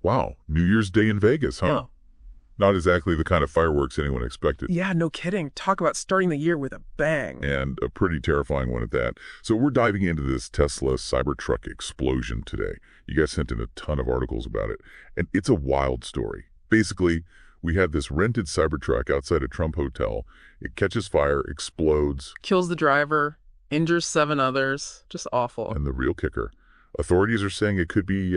Wow, New Year's Day in Vegas, huh? Yeah. Not exactly the kind of fireworks anyone expected. Yeah, no kidding. Talk about starting the year with a bang. And a pretty terrifying one at that. So we're diving into this Tesla Cybertruck explosion today. You guys sent in a ton of articles about it, and it's a wild story. Basically, we had this rented Cybertruck outside a Trump hotel. It catches fire, explodes, Kills the driver, injures 7 others. Just awful. and the real kicker, authorities are saying it could be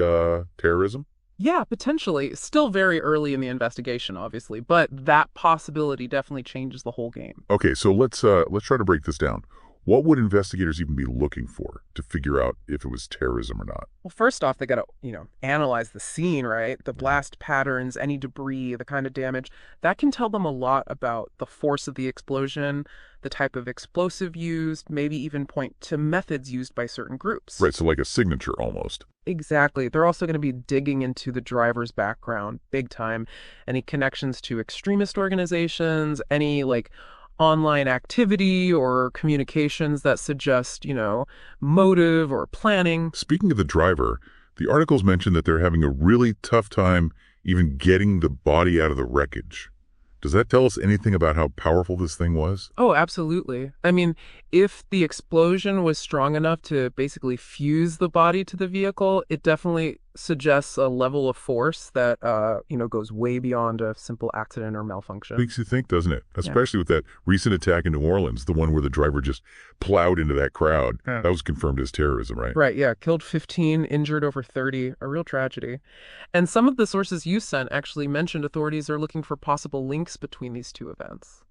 terrorism? Yeah, potentially. Still very early in the investigation, obviously, but that possibility definitely changes the whole game. Okay, so let's try to break this down. What would investigators even be looking for to figure out if it was terrorism or not? Well, first off, they got to, analyze the scene, right? The blast patterns, any debris, the kind of damage. That can tell them a lot about the force of the explosion, the type of explosive used, maybe even point to methods used by certain groups. Right, so like a signature almost. Exactly. They're also going to be digging into the driver's background big time. Any connections to extremist organizations, any online activity or communications that suggest, motive or planning. Speaking of the driver, the articles mention that they're having a really tough time even getting the body out of the wreckage. Does that tell us anything about how powerful this thing was? Oh, absolutely. I mean, if the explosion was strong enough to basically fuse the body to the vehicle, it definitely suggests a level of force that, goes way beyond a simple accident or malfunction. Makes you think, doesn't it? Especially with that recent attack in New Orleans, the one where the driver just plowed into that crowd. Yeah. That was confirmed as terrorism, right? Right, yeah. Killed 15, injured over 30. A real tragedy. And some of the sources you sent actually mentioned authorities are looking for possible links between these two events.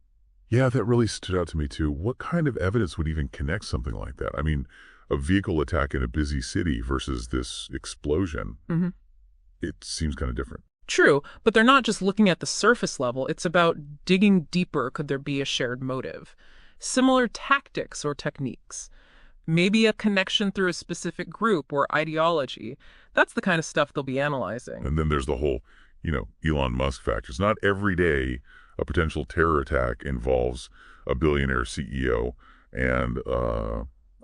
Yeah, that really stood out to me too. What kind of evidence would even connect something like that? I mean, a vehicle attack in a busy city versus this explosion, it seems kind of different. True, but they're not just looking at the surface level. It's about digging deeper. Could there be a shared motive? Similar tactics or techniques. Maybe a connection through a specific group or ideology. That's the kind of stuff they'll be analyzing. And then there's the whole, Elon Musk factors. Not every day a potential terror attack involves a billionaire CEO and,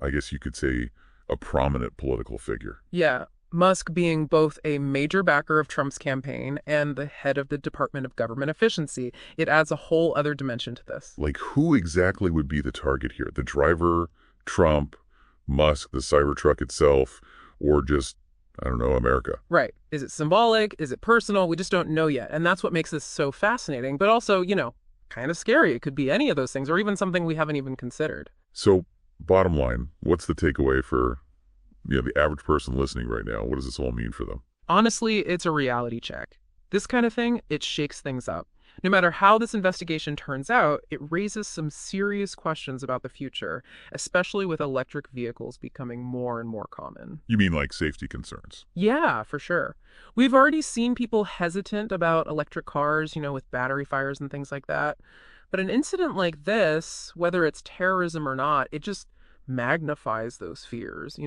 I guess you could say, a prominent political figure. Yeah, Musk being both a major backer of Trump's campaign and the head of the Department of Government Efficiency. It adds a whole other dimension to this. Like, who exactly would be the target here? The driver, Trump, Musk, the Cybertruck itself, or just, I don't know, America? Right. Is it symbolic? Is it personal? We just don't know yet. And that's what makes this so fascinating, but also, kind of scary. It could be any of those things or even something we haven't even considered. So, bottom line, what's the takeaway for the average person listening right now? What does this all mean for them? Honestly, it's a reality check. This kind of thing, it shakes things up. No matter how this investigation turns out, it raises some serious questions about the future, especially with electric vehicles becoming more and more common. You mean like safety concerns? Yeah, for sure. We've already seen people hesitant about electric cars, with battery fires and things like that. But an incident like this, whether it's terrorism or not, it just magnifies those fears,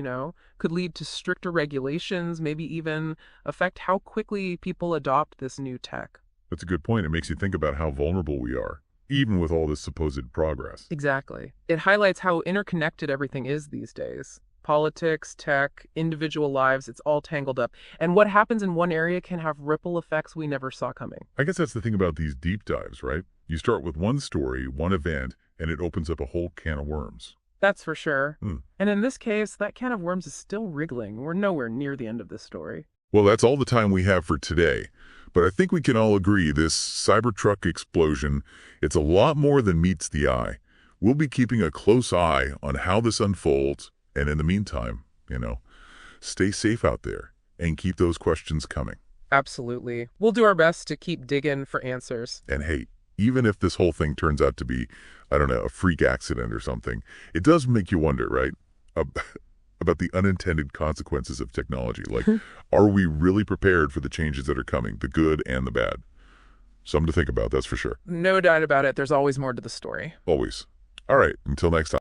could lead to stricter regulations, maybe even affect how quickly people adopt this new tech. That's a good point. It makes you think about how vulnerable we are, even with all this supposed progress. Exactly. It highlights how interconnected everything is these days. Politics, tech, individual lives, it's all tangled up. And what happens in one area can have ripple effects we never saw coming. I guess that's the thing about these deep dives, right? You start with one story, one event, and it opens up a whole can of worms. That's for sure. And in this case, that can of worms is still wriggling. We're nowhere near the end of this story. Well, that's all the time we have for today. But I think we can all agree this Cybertruck explosion, it's a lot more than meets the eye. We'll be keeping a close eye on how this unfolds. And in the meantime, stay safe out there and keep those questions coming. Absolutely. We'll do our best to keep digging for answers. And hey, even if this whole thing turns out to be, I don't know, a freak accident or something, it does make you wonder, right? About the unintended consequences of technology. Like, are we really prepared for the changes that are coming, the good and the bad? Something to think about, that's for sure. No doubt about it. There's always more to the story. Always. All right, until next time.